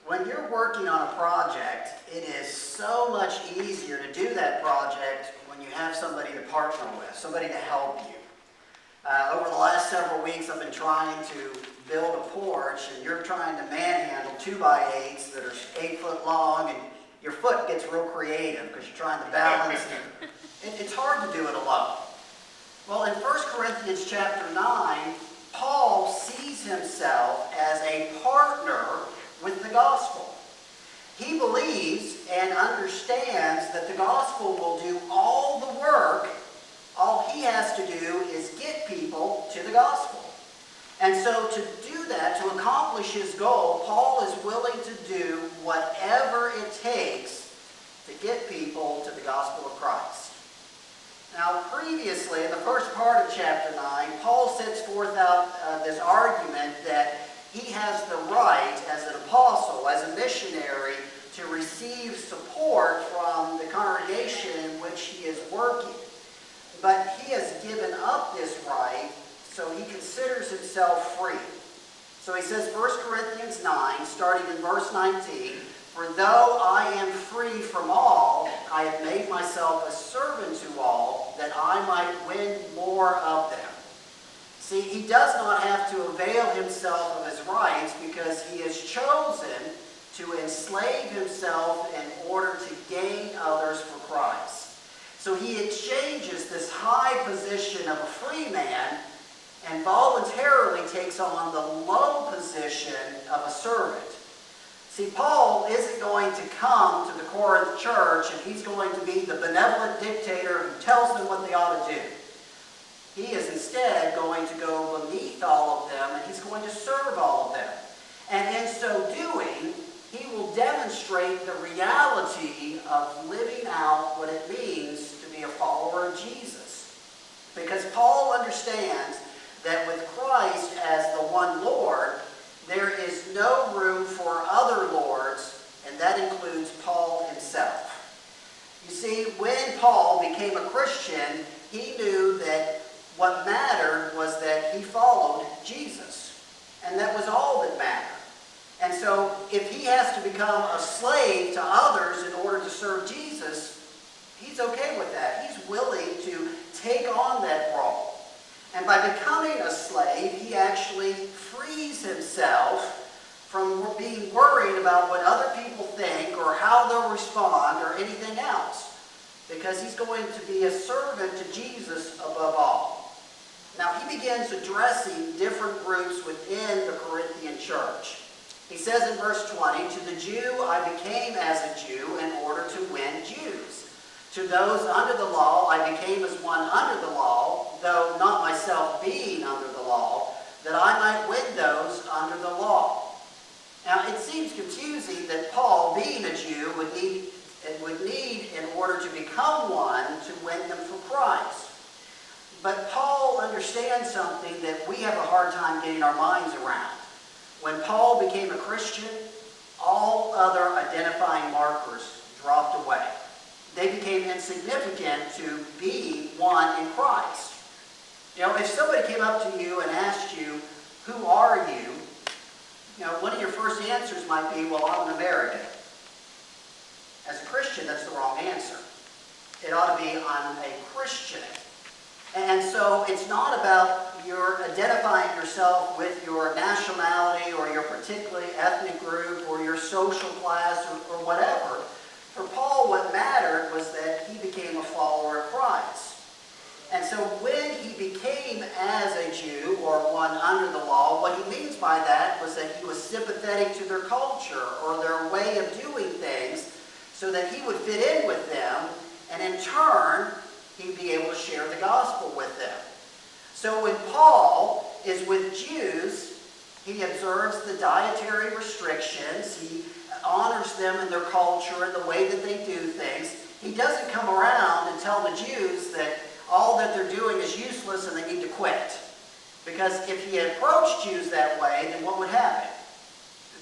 When you're working on a project, it is so much easier to do that project when you have somebody to partner with, somebody to help you. Over the last several weeks, I've been trying to build a porch, and you're trying to manhandle 2x8s that are 8 foot long, and your foot gets real creative because you're trying to balance. It's hard to do it alone. Well, in 1 Corinthians chapter 9, Paul sees himself as a partner with the gospel. He believes and understands that the gospel will do all the work. All he has to do is get people to the gospel. And so to do that, to accomplish his goal, Paul is willing to do whatever it takes to get people to the gospel of Christ. Now, previously, in the first part of chapter 9, Paul sets forth out this argument that he has the right, as an apostle, as a missionary, to receive support from the congregation in which he is working. But he has given up this right, so he considers himself free. So he says, 1 Corinthians 9, starting in verse 19, "For though I am free from all, I have made myself a servant to all, that I might win more of them." See, he does not have to avail himself of his rights because he has chosen to enslave himself in order to gain others for Christ. So he exchanges this high position of a free man and voluntarily takes on the low position of a servant. See, Paul isn't going to come to the Corinth church and he's going to be the benevolent dictator who tells them what they ought to do. He is instead going to go beneath all of them, and he's going to serve all of them. And in so doing, he will demonstrate the reality of living out what it means to be a follower of Jesus. Because Paul understands that with Christ as the one Lord, there is no room for other lords, and that includes Paul himself. You see, when Paul became a Christian, he knew that what mattered was that he followed Jesus. And that was all that mattered. And so if he has to become a slave to others in order to serve Jesus, he's okay with that. He's willing to take on that role. And by becoming a slave, he actually frees himself from being worried about what other people think or how they'll respond or anything else. Because he's going to be a servant to Jesus above all. Now, he begins addressing different groups within the Corinthian church. He says in verse 20, "To the Jew I became as a Jew in order to win Jews. To those under the law I became as one under the law, though not myself being under the law, that I might win those under the law." Now, it seems confusing that Paul, being a Jew, would need in order to become one to win them for Christ. But Paul understands something that we have a hard time getting our minds around. When Paul became a Christian, all other identifying markers dropped away. They became insignificant to be one in Christ. You know, if somebody came up to you and asked you, "Who are you?" one of your first answers might be, "Well, I'm an American." As a Christian, that's the wrong answer. It ought to be, "I'm a Christian." And so it's not about your identifying yourself with your nationality or your particular ethnic group or your social class or whatever. For Paul, what mattered was that he became a follower of Christ. And so when he became as a Jew or one under the law, what he means by that was that he was sympathetic to their culture or their way of doing things so that he would fit in with them, and in turn, he'd be able to share the gospel with them. So when Paul is with Jews, he observes the dietary restrictions. He honors them in their culture and the way that they do things. He doesn't come around and tell the Jews that all that they're doing is useless and they need to quit. Because if he had approached Jews that way, then what would happen?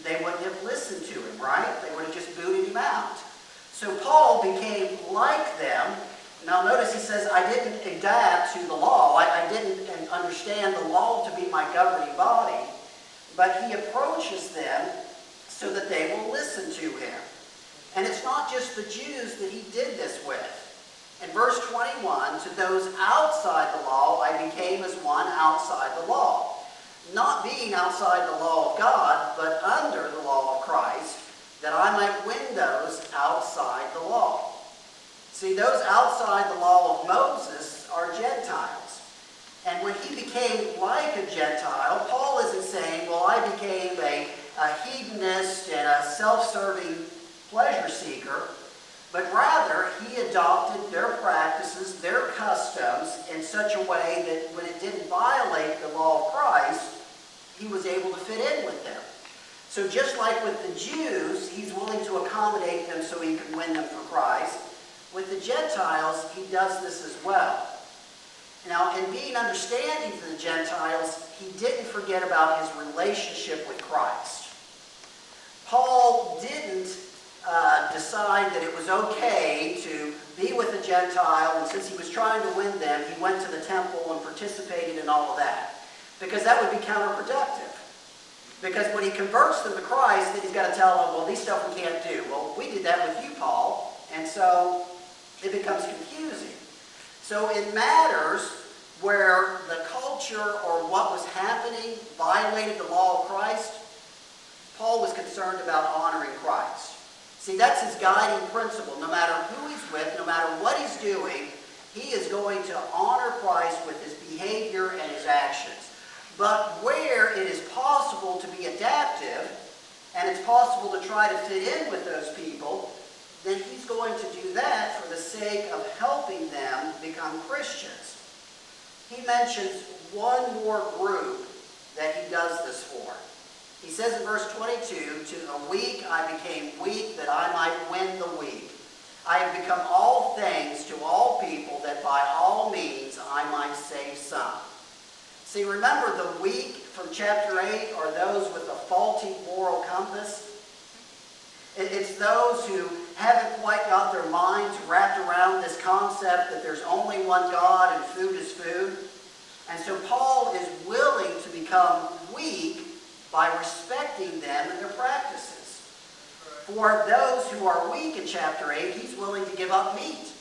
They wouldn't have listened to him, right? They would have just booted him out. So Paul became like them. Now notice he says, "I didn't adapt to the law. I didn't understand the law to be my governing body." But he approaches them so that they will listen to him. And it's not just the Jews that he did this with. In verse 21, to those outside the law, I became as one outside the law. Not being outside the law of God, but under the law of Christ, that I might win those outside the law. See, those outside the law of Moses are Gentiles. And when he became like a Gentile, Paul isn't saying, well, I became a hedonist and a self-serving pleasure seeker, but rather he adopted their practices, their customs in such a way that when it didn't violate the law of Christ, he was able to fit in with them. So just like with the Jews, he's willing to accommodate them so he can win them for Christ. With the Gentiles, he does this as well. Now, in being understanding to the Gentiles, he didn't forget about his relationship with Christ. Paul didn't decide that it was okay to be with a Gentile, and since he was trying to win them, he went to the temple and participated in all of that. Because that would be counterproductive. Because when he converts them to Christ, then he's got to tell them, well, these stuff we can't do. Well, we did that with you, Paul, and so it becomes confusing. So in matters where the culture or what was happening violated the law of Christ, Paul was concerned about honoring Christ. See, that's his guiding principle. No matter who he's with, no matter what he's doing, he is going to honor Christ with his behavior and his actions. But where it is possible to be adaptive, and it's possible to try to fit in with those people, then he's going to do that for the sake of helping them become Christians. He mentions one more group that he does this for. He says in verse 22, to the weak I became weak that I might win the weak. I have become all things to all people that by all means I might save some. See, remember the weak from chapter 8 are those with a faulty moral compass. It's those who haven't quite got their minds wrapped around this concept that there's only one God and food is food. And so Paul is willing to become weak by respecting them and their practices. For those who are weak in chapter 8, he's willing to give up meat.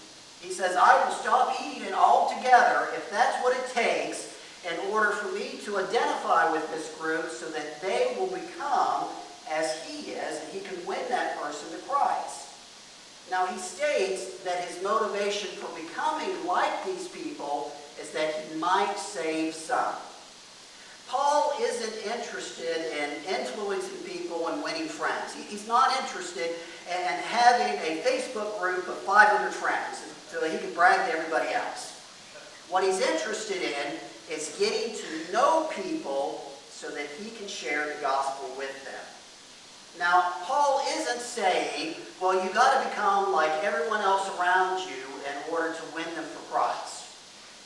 He says, I will stop eating it altogether if that's what it takes in order for me to identify with this group so that they will become as he is and he can win that person to Christ. Now he states that his motivation for becoming like these people is that he might save some. Paul isn't interested in influencing people and winning friends. He's not interested in having a Facebook group of 500 friends so that he can brag to everybody else. What he's interested in is getting to know people so that he can share the gospel with them. Now, Paul isn't saying, well, you got to become like everyone else around you in order to win them for Christ.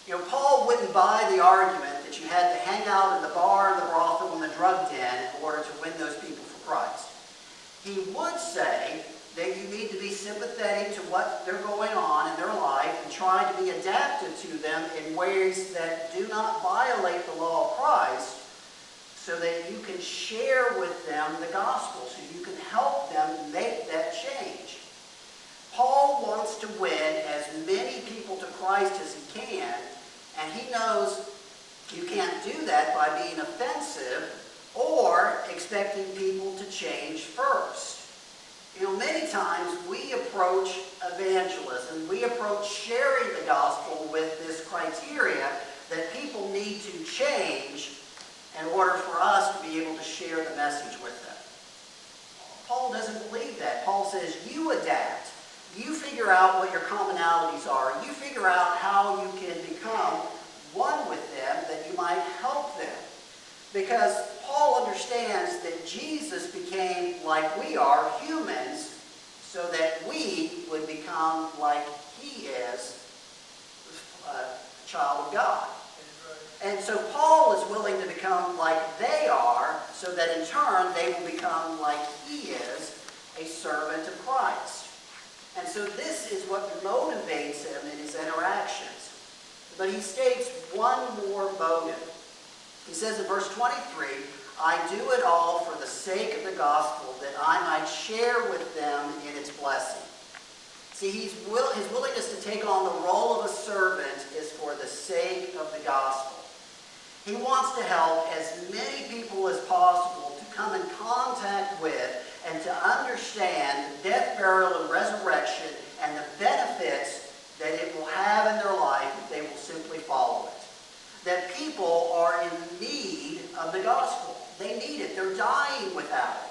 You know, Paul wouldn't buy the argument that you had to hang out in the bar, the brothel, and the drug den in order to win those people for Christ. He would say that you need to be sympathetic to what they're going on in their life and try to be adaptive to them in ways that do not violate the law of Christ so that you can share with them the gospel, so you can help them make that change. Paul wants to win as many people to Christ as he can, and he knows you can't do that by being offensive or expecting people to change first. You know, many times we approach evangelism, we approach sharing the gospel with this criteria that people need to change in order for us to be able to share the message with them. Paul doesn't believe that. Paul says, you adapt. You figure out what your commonalities are. You figure out how you can become one with them that you might help them. Because Paul understands that Jesus became like we are, humans, so that we would become like he is, a child of God. And so Paul is willing to become like they are, so that in turn they will become like he is, a servant of Christ. And so this is what motivates him in his interactions. But he states one more motive. He says in verse 23, I do it all for the sake of the gospel, that I might share with them in its blessing. See, his willingness to take on the role of a servant is for the sake of the gospel. He wants to help as many people as possible to come in contact with and to understand the death, burial, and resurrection and the benefits that it will have in their life if they will simply follow it. That people are in need of the gospel. They need it. They're dying without it.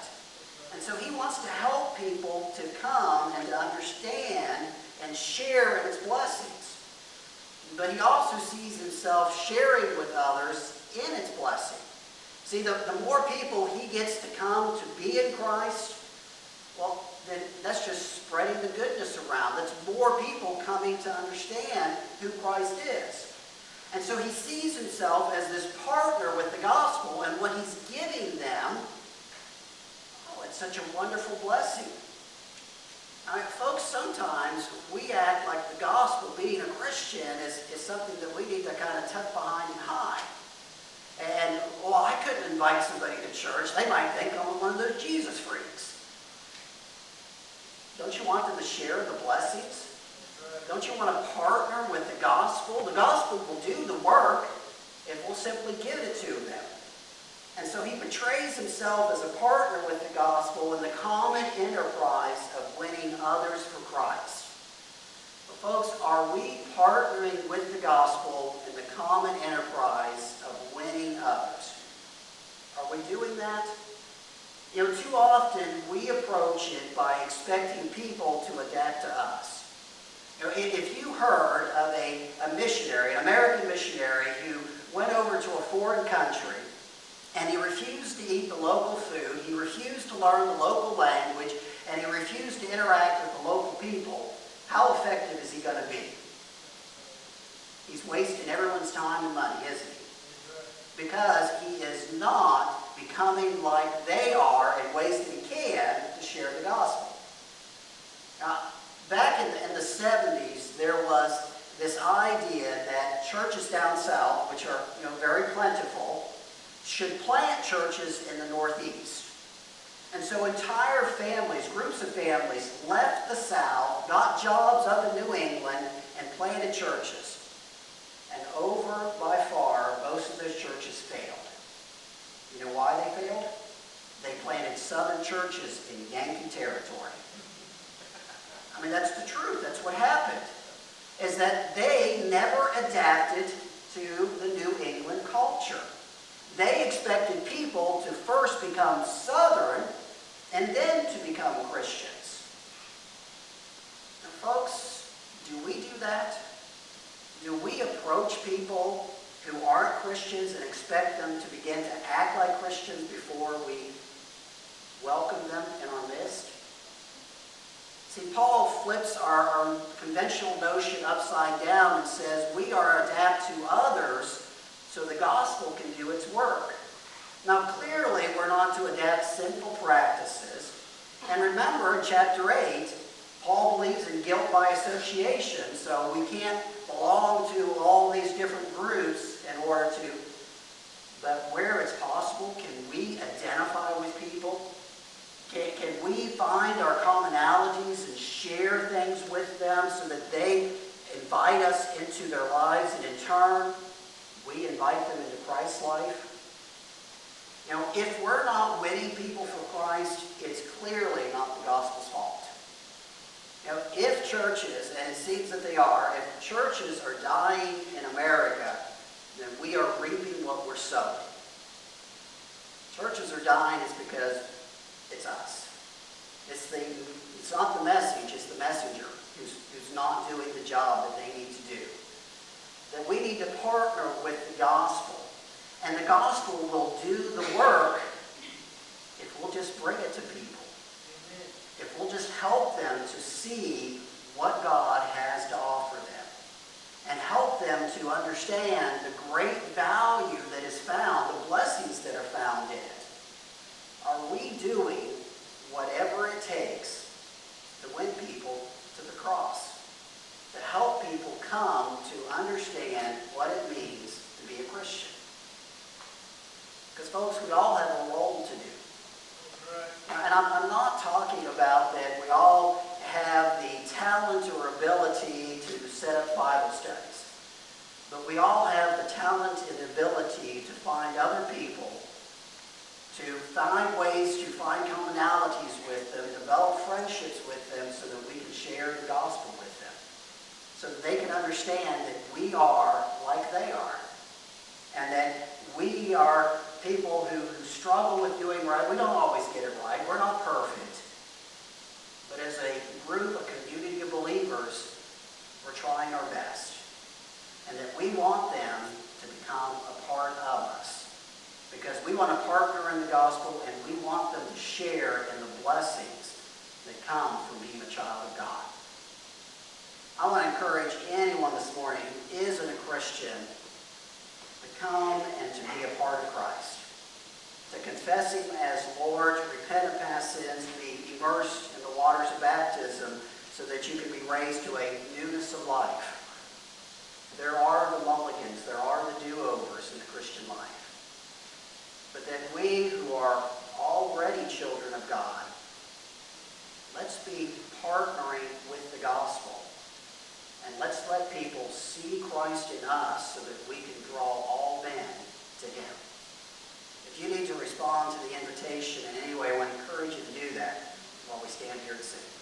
And so he wants to help people to come and to understand and share in its blessings. But he also sees himself sharing with others in its blessing. See, the more people he gets to come to be in Christ, well, then that's just spreading the goodness around. That's more people coming to understand who Christ is. And so he sees himself as this partner with the gospel, and what he's giving them, it's such a wonderful blessing. I mean, folks, sometimes we act like the gospel, being a Christian, is something that we need to kind of tuck behind and hide. And, well, I couldn't invite somebody to church. They might think I'm one of those Jesus freaks. Don't you want them to share the blessings? Don't you want to partner with the gospel? The gospel will do the work if we'll simply give it to them. And so he portrays himself as a partner with the gospel in the common enterprise of winning others for Christ. But folks, are we partnering with the gospel in the common enterprise of winning others? Are we doing that? You know, too often we approach it by expecting people to adapt to us. You know, if you heard of a missionary, an American missionary, who went over to a foreign country and he refused to eat the local food, he refused to learn the local language, and he refused to interact with the local people, how effective is he going to be? He's wasting everyone's time and money, isn't he? Because he is not becoming like they are and ways that he can to share the gospel. Now, back in the 70s, there was this idea that churches down south, which are very plentiful, should plant churches in the Northeast. And so entire families, groups of families, left the South, got jobs up in New England, and planted churches. And over, by far, most of those churches failed. You know why they failed? They planted Southern churches in Yankee territory. I mean, that's the truth. That's what happened. Is that they never adapted to the New England culture. They expected people to first become Southern and then to become Christians. And folks, do we do that? Do we approach people who aren't Christians and expect them to begin to act like Christians before we welcome them in our midst? See, Paul flips our conventional notion upside down and says we are to adapt to others so the gospel can do its work. Now, clearly, we're not to adapt sinful practices. And remember, in chapter 8, Paul believes in guilt by association, so we can't belong to all these different groups in order to. But where it's possible, can we identify with people? Can we find our commonalities and share things with them so that they invite us into their lives, and in turn, we invite them into Christ's life? You know, if we're not winning people for Christ, it's clearly not the gospel's fault. You know, if churches, and it seems that they are, if churches are dying in America, then we are reaping what we're sowing. Churches are dying is because it's us. It's not the message, it's the messenger who's not doing the job that they need to do. That we need to partner with the gospel. And the gospel will do the work if we'll just bring it to people. If we'll just help them to see what God has to offer them. And help them to understand the great value that is found, the blessings that are found in it. Are we doing whatever it takes to win people to the cross? To help people come to understand what it means to be a Christian. Because folks, we all have a role to do. And I'm not about that we all have the talent or ability to set up Bible studies. But we all have the talent and ability to find other people, to find ways to find commonalities with them, develop friendships with them so that we can share the gospel with them. So that they can understand that we are like they are. And that we are people who struggle with doing right. We don't always get it right. We're not perfect. But as a group, a community of believers, we're trying our best. And that we want them to become a part of us. Because we want to partner in the gospel and we want them to share in the blessings that come from being a child of God. I want to encourage anyone this morning who isn't a Christian to come and to be a part of Christ. To confess Him as Lord, to repent of past sins, to be immersed in the waters of baptism so that you can be raised to a newness of life. There are the mulligans, there are the do-overs in the Christian life. But that we who are already children of God, let's be partnering with the gospel. And let's let people see Christ in us so that we can draw all men to Him. If you need to respond to the invitation in any way, I want to encourage you to do that while we stand here and sing.